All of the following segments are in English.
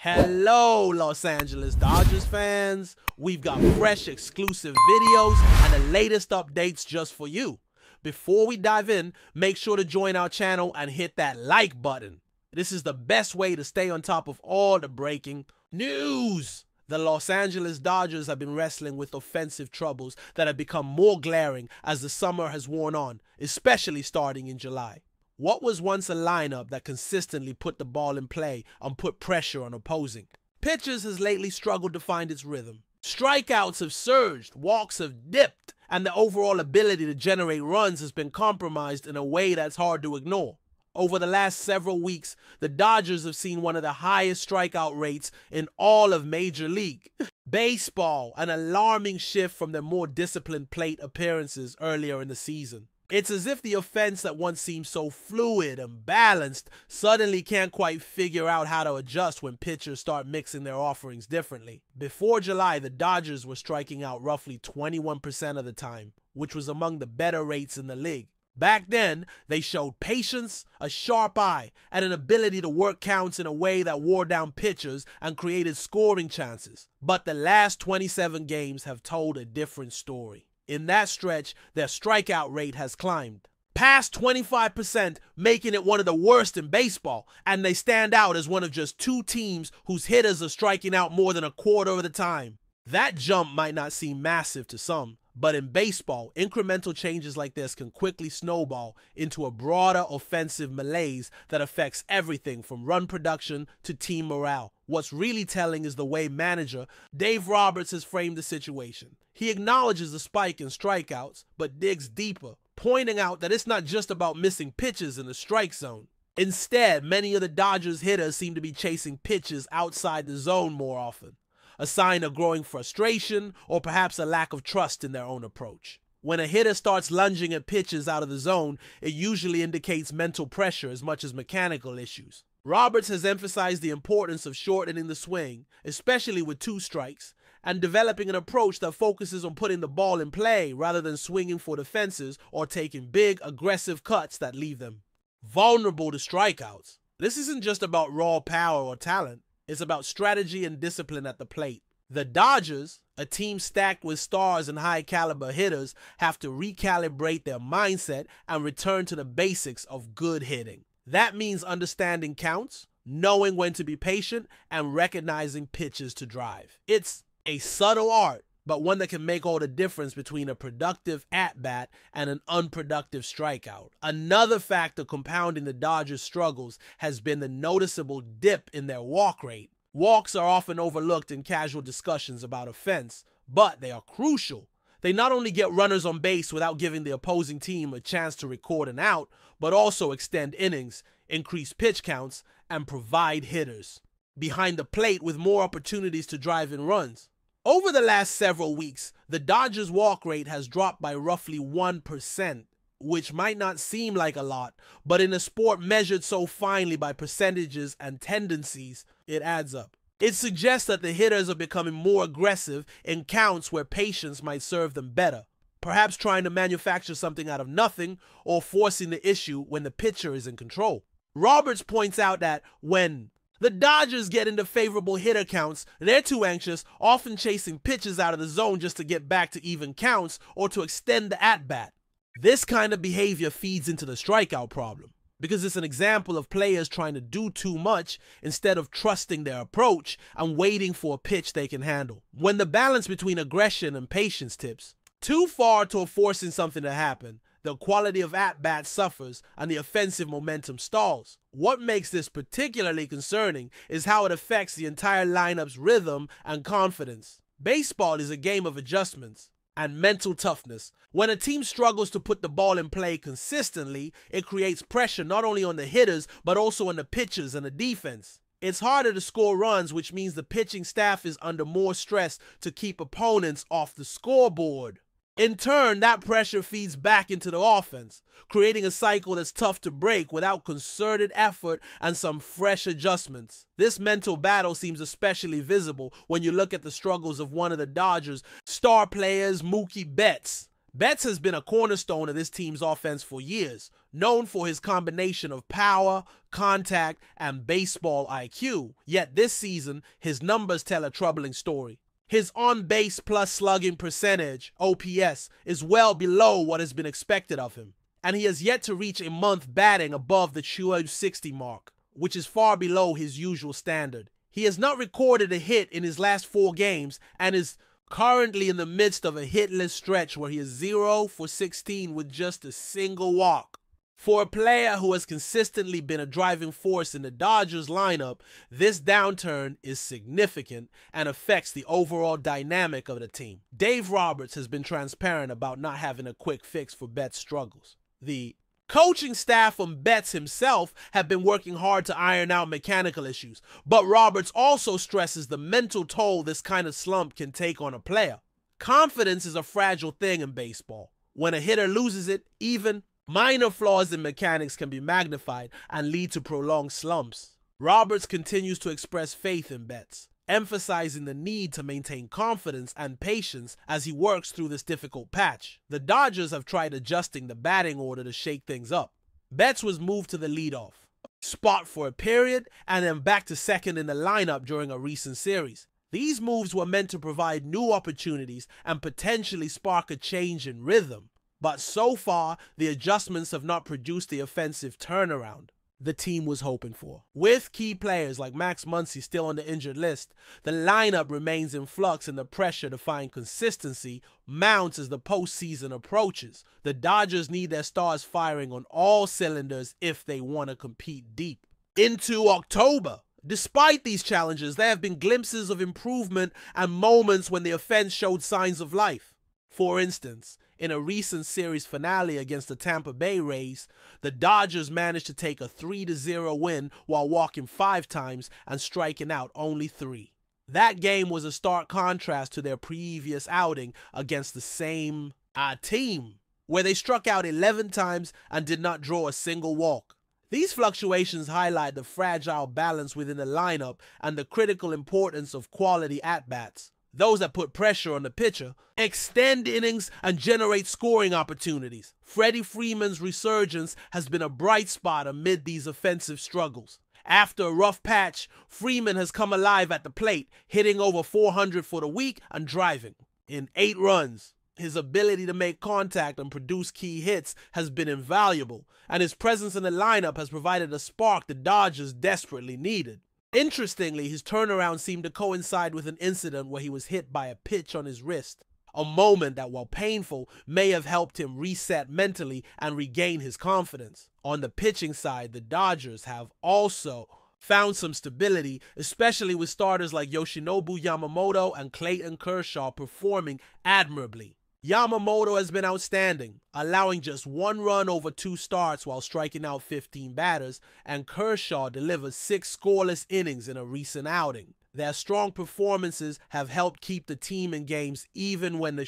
Hello, Los Angeles Dodgers fans. We've got fresh exclusive videos and the latest updates just for you. Before we dive in, make sure to join our channel and hit that like button. This is the best way to stay on top of all the breaking news. The Los Angeles Dodgers have been wrestling with offensive troubles that have become more glaring as the summer has worn on, especially starting in July. What was once a lineup that consistently put the ball in play and put pressure on opposing pitchers has lately struggled to find its rhythm. Strikeouts have surged, walks have dipped, and the overall ability to generate runs has been compromised in a way that's hard to ignore. Over the last several weeks, the Dodgers have seen one of the highest strikeout rates in all of Major League Baseball, an alarming shift from their more disciplined plate appearances earlier in the season. It's as if the offense that once seemed so fluid and balanced suddenly can't quite figure out how to adjust when pitchers start mixing their offerings differently. Before July, the Dodgers were striking out roughly 21% of the time, which was among the better rates in the league. Back then, they showed patience, a sharp eye, and an ability to work counts in a way that wore down pitchers and created scoring chances. But the last 27 games have told a different story. In that stretch, their strikeout rate has climbed past 25%, making it one of the worst in baseball, and they stand out as one of just two teams whose hitters are striking out more than a quarter of the time. That jump might not seem massive to some, but in baseball, incremental changes like this can quickly snowball into a broader offensive malaise that affects everything from run production to team morale. What's really telling is the way manager Dave Roberts has framed the situation. He acknowledges the spike in strikeouts, but digs deeper, pointing out that it's not just about missing pitches in the strike zone. Instead, many of the Dodgers hitters seem to be chasing pitches outside the zone more often, a sign of growing frustration or perhaps a lack of trust in their own approach. When a hitter starts lunging at pitches out of the zone, it usually indicates mental pressure as much as mechanical issues. Roberts has emphasized the importance of shortening the swing, especially with two strikes, and developing an approach that focuses on putting the ball in play rather than swinging for the fences or taking big, aggressive cuts that leave them vulnerable to strikeouts. This isn't just about raw power or talent. It's about strategy and discipline at the plate. The Dodgers, a team stacked with stars and high-caliber hitters, have to recalibrate their mindset and return to the basics of good hitting. That means understanding counts, knowing when to be patient, and recognizing pitches to drive. It's a subtle art, but one that can make all the difference between a productive at-bat and an unproductive strikeout. Another factor compounding the Dodgers' struggles has been the noticeable dip in their walk rate. Walks are often overlooked in casual discussions about offense, but they are crucial. They not only get runners on base without giving the opposing team a chance to record an out, but also extend innings, increase pitch counts, and provide hitters behind the plate with more opportunities to drive in runs. Over the last several weeks, the Dodgers' walk rate has dropped by roughly 1%, which might not seem like a lot, but in a sport measured so finely by percentages and tendencies, it adds up. It suggests that the hitters are becoming more aggressive in counts where patience might serve them better, perhaps trying to manufacture something out of nothing or forcing the issue when the pitcher is in control. Roberts points out that when the Dodgers get into favorable hitter counts, they're too anxious, often chasing pitches out of the zone just to get back to even counts or to extend the at-bat. This kind of behavior feeds into the strikeout problem, because it's an example of players trying to do too much instead of trusting their approach and waiting for a pitch they can handle. When the balance between aggression and patience tips too far toward forcing something to happen, the quality of at-bat suffers and the offensive momentum stalls. What makes this particularly concerning is how it affects the entire lineup's rhythm and confidence. Baseball is a game of adjustments and mental toughness. When a team struggles to put the ball in play consistently, it creates pressure not only on the hitters, but also on the pitchers and the defense. It's harder to score runs, which means the pitching staff is under more stress to keep opponents off the scoreboard. In turn, that pressure feeds back into the offense, creating a cycle that's tough to break without concerted effort and some fresh adjustments. This mental battle seems especially visible when you look at the struggles of one of the Dodgers' star players, Mookie Betts. Betts has been a cornerstone of this team's offense for years, known for his combination of power, contact, and baseball IQ, yet this season, his numbers tell a troubling story. His on-base plus slugging percentage, OPS, is well below what has been expected of him, and he has yet to reach a month batting above the 260 mark, which is far below his usual standard. He has not recorded a hit in his last 4 games and is currently in the midst of a hitless stretch where he is 0 for 16 with just a single walk. For a player who has consistently been a driving force in the Dodgers lineup, this downturn is significant and affects the overall dynamic of the team. Dave Roberts has been transparent about not having a quick fix for Betts' struggles. The coaching staff and Betts himself have been working hard to iron out mechanical issues, but Roberts also stresses the mental toll this kind of slump can take on a player. Confidence is a fragile thing in baseball. When a hitter loses it, even minor flaws in mechanics can be magnified and lead to prolonged slumps. Roberts continues to express faith in Betts, emphasizing the need to maintain confidence and patience as he works through this difficult patch. The Dodgers have tried adjusting the batting order to shake things up. Betts was moved to the leadoff spot for a period and then back to second in the lineup during a recent series. These moves were meant to provide new opportunities and potentially spark a change in rhythm, but so far the adjustments have not produced the offensive turnaround the team was hoping for. With key players like Max Muncy still on the injured list, the lineup remains in flux and the pressure to find consistency mounts as the postseason approaches. The Dodgers need their stars firing on all cylinders if they want to compete deep into October. Despite these challenges, there have been glimpses of improvement and moments when the offense showed signs of life. For instance, in a recent series finale against the Tampa Bay Rays, the Dodgers managed to take a 3-0 win while walking 5 times and striking out only 3. That game was a stark contrast to their previous outing against the same team, where they struck out 11 times and did not draw a single walk. These fluctuations highlight the fragile balance within the lineup and the critical importance of quality at-bats, those that put pressure on the pitcher, extend innings, and generate scoring opportunities. Freddie Freeman's resurgence has been a bright spot amid these offensive struggles. After a rough patch, Freeman has come alive at the plate, hitting over 400 for the week and driving in 8 runs. His ability to make contact and produce key hits has been invaluable, and his presence in the lineup has provided a spark the Dodgers desperately needed. Interestingly, his turnaround seemed to coincide with an incident where he was hit by a pitch on his wrist, a moment that, while painful, may have helped him reset mentally and regain his confidence. On the pitching side, the Dodgers have also found some stability, especially with starters like Yoshinobu Yamamoto and Clayton Kershaw performing admirably. Yamamoto has been outstanding, allowing just 1 run over 2 starts while striking out 15 batters, and Kershaw delivered 6 scoreless innings in a recent outing. Their strong performances have helped keep the team in games even when the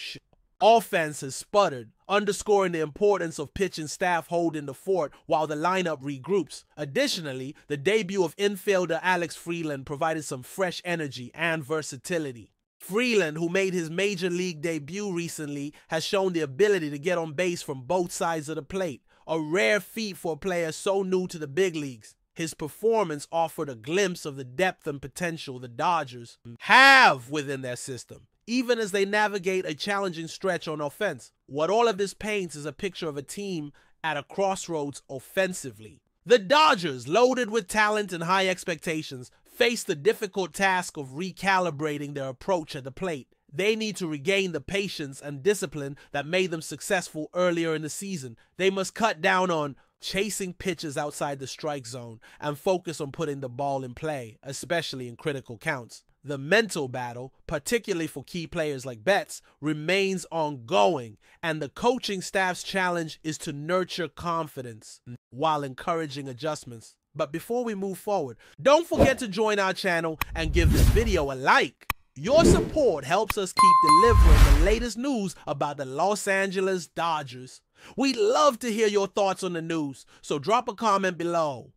offense has sputtered, underscoring the importance of pitching staff holding the fort while the lineup regroups. Additionally, the debut of infielder Alex Freeland provided some fresh energy and versatility. Freeland, who made his major league debut recently, has shown the ability to get on base from both sides of the plate, a rare feat for a player so new to the big leagues. His performance offered a glimpse of the depth and potential the Dodgers have within their system, even as they navigate a challenging stretch on offense. What all of this paints is a picture of a team at a crossroads offensively. The Dodgers, loaded with talent and high expectations, face the difficult task of recalibrating their approach at the plate. They need to regain the patience and discipline that made them successful earlier in the season. They must cut down on chasing pitches outside the strike zone and focus on putting the ball in play, especially in critical counts. The mental battle, particularly for key players like Betts, remains ongoing, and the coaching staff's challenge is to nurture confidence while encouraging adjustments. But before we move forward, don't forget to join our channel and give this video a like. Your support helps us keep delivering the latest news about the Los Angeles Dodgers. We'd love to hear your thoughts on the news, so drop a comment below.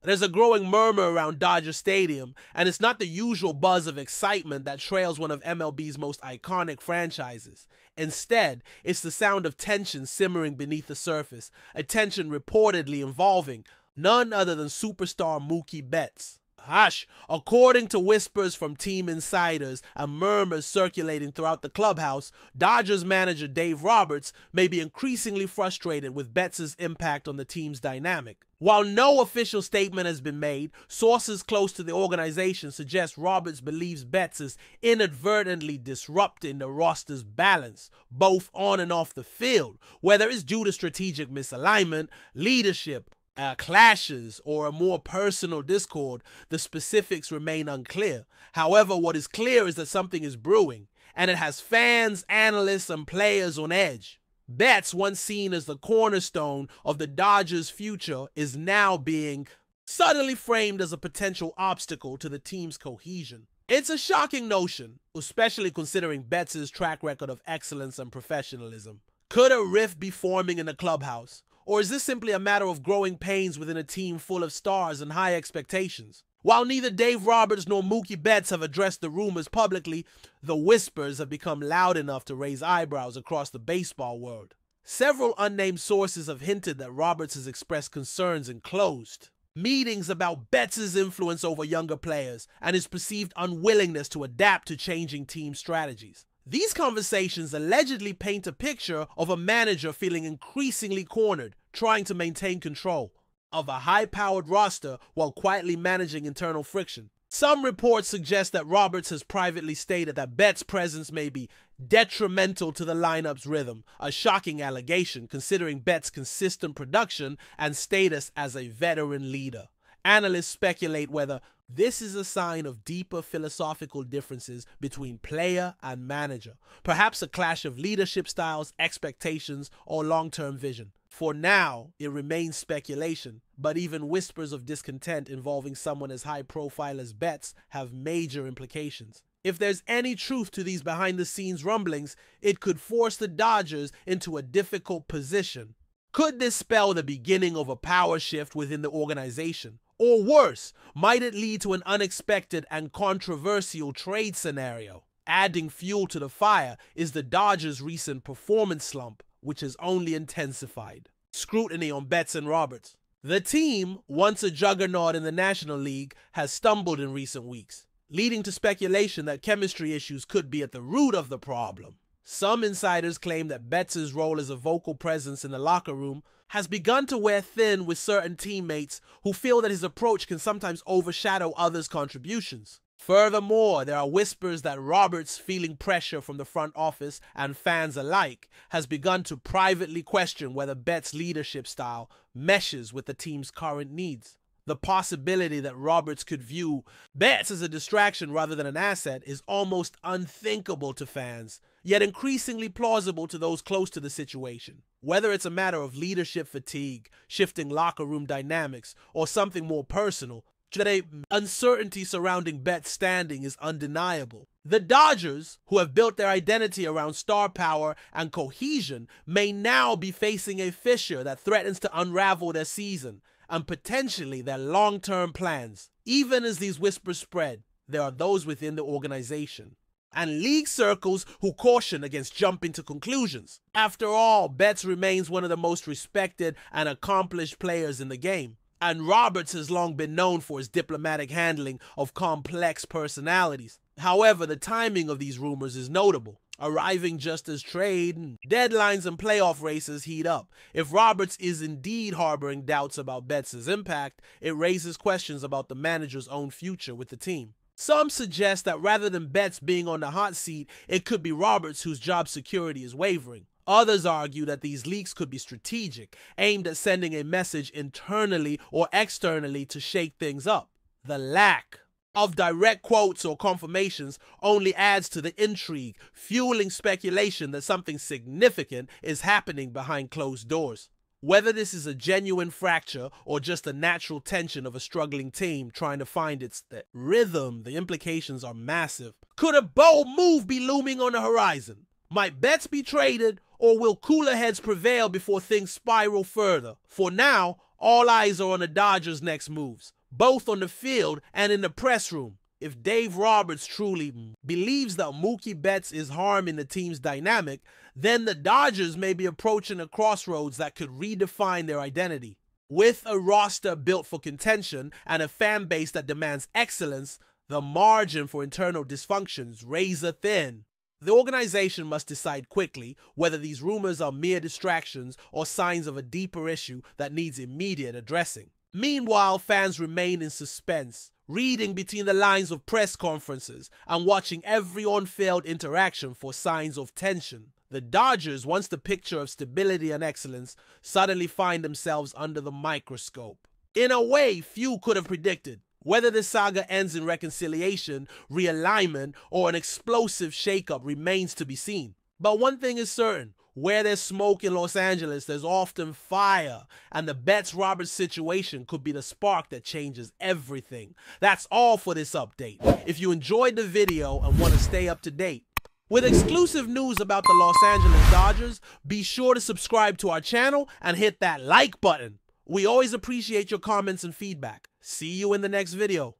There's a growing murmur around Dodger Stadium, and it's not the usual buzz of excitement that trails one of MLB's most iconic franchises. Instead, it's the sound of tension simmering beneath the surface, a tension reportedly involving none other than superstar Mookie Betts. Hush! According to whispers from team insiders and murmurs circulating throughout the clubhouse, Dodgers manager Dave Roberts may be increasingly frustrated with Betts' impact on the team's dynamic. While no official statement has been made, sources close to the organization suggest Roberts believes Betts is inadvertently disrupting the roster's balance, both on and off the field, whether it's due to strategic misalignment, leadership, clashes, or a more personal discord. The specifics remain unclear. However, what is clear is that something is brewing, and it has fans, analysts, and players on edge. Betts, once seen as the cornerstone of the Dodgers' future, is now being suddenly framed as a potential obstacle to the team's cohesion. It's a shocking notion, especially considering Betts' track record of excellence and professionalism. Could a rift be forming in the clubhouse? Or is this simply a matter of growing pains within a team full of stars and high expectations? While neither Dave Roberts nor Mookie Betts have addressed the rumors publicly, the whispers have become loud enough to raise eyebrows across the baseball world. Several unnamed sources have hinted that Roberts has expressed concerns in closed meetings about Betts' influence over younger players and his perceived unwillingness to adapt to changing team strategies. These conversations allegedly paint a picture of a manager feeling increasingly cornered, trying to maintain control of a high-powered roster while quietly managing internal friction. Some reports suggest that Roberts has privately stated that Betts' presence may be detrimental to the lineup's rhythm, a shocking allegation considering Betts' consistent production and status as a veteran leader. Analysts speculate whether this is a sign of deeper philosophical differences between player and manager, perhaps a clash of leadership styles, expectations, or long-term vision. For now, it remains speculation, but even whispers of discontent involving someone as high-profile as Betts have major implications. If there's any truth to these behind-the-scenes rumblings, it could force the Dodgers into a difficult position. Could this spell the beginning of a power shift within the organization? Or worse, might it lead to an unexpected and controversial trade scenario? Adding fuel to the fire is the Dodgers' recent performance slump, which has only intensified scrutiny on Betts and Roberts. The team, once a juggernaut in the National League, has stumbled in recent weeks, leading to speculation that chemistry issues could be at the root of the problem. Some insiders claim that Betts' role as a vocal presence in the locker room has begun to wear thin with certain teammates who feel that his approach can sometimes overshadow others' contributions. Furthermore, there are whispers that Roberts, feeling pressure from the front office and fans alike, has begun to privately question whether Betts' leadership style meshes with the team's current needs. The possibility that Roberts could view Betts as a distraction rather than an asset is almost unthinkable to fans, yet increasingly plausible to those close to the situation. Whether it's a matter of leadership fatigue, shifting locker room dynamics, or something more personal, the uncertainty surrounding Betts' standing is undeniable. The Dodgers, who have built their identity around star power and cohesion, may now be facing a fissure that threatens to unravel their season and potentially their long-term plans. Even as these whispers spread, there are those within the organization and league circles who caution against jumping to conclusions. After all, Betts remains one of the most respected and accomplished players in the game, and Roberts has long been known for his diplomatic handling of complex personalities. However, the timing of these rumors is notable, arriving just as trade, deadlines, and playoff races heat up. If Roberts is indeed harboring doubts about Betts' impact, it raises questions about the manager's own future with the team. Some suggest that rather than Betts being on the hot seat, it could be Roberts whose job security is wavering. Others argue that these leaks could be strategic, aimed at sending a message internally or externally to shake things up. The lack of direct quotes or confirmations only adds to the intrigue, fueling speculation that something significant is happening behind closed doors. Whether this is a genuine fracture or just a natural tension of a struggling team trying to find its rhythm, the implications are massive. Could a bold move be looming on the horizon? Might Betts be traded, or will cooler heads prevail before things spiral further? For now, All eyes are on the Dodgers' next moves, both on the field and in the press room. If Dave Roberts truly believes that Mookie Betts is harming the team's dynamic, then the Dodgers may be approaching a crossroads that could redefine their identity. With a roster built for contention and a fan base that demands excellence, the margin for internal dysfunctions razor thin. The organization must decide quickly whether these rumors are mere distractions or signs of a deeper issue that needs immediate addressing. Meanwhile, fans remain in suspense, reading between the lines of press conferences and watching every on-field interaction for signs of tension. The Dodgers, once the picture of stability and excellence, suddenly find themselves under the microscope. In a way few could have predicted. Whether the saga ends in reconciliation, realignment, or an explosive shakeup remains to be seen. But one thing is certain, where there's smoke in Los Angeles, there's often fire, and the Betts-Roberts situation could be the spark that changes everything. That's all for this update. If you enjoyed the video and want to stay up to date with exclusive news about the Los Angeles Dodgers, be sure to subscribe to our channel and hit that like button. We always appreciate your comments and feedback. See you in the next video.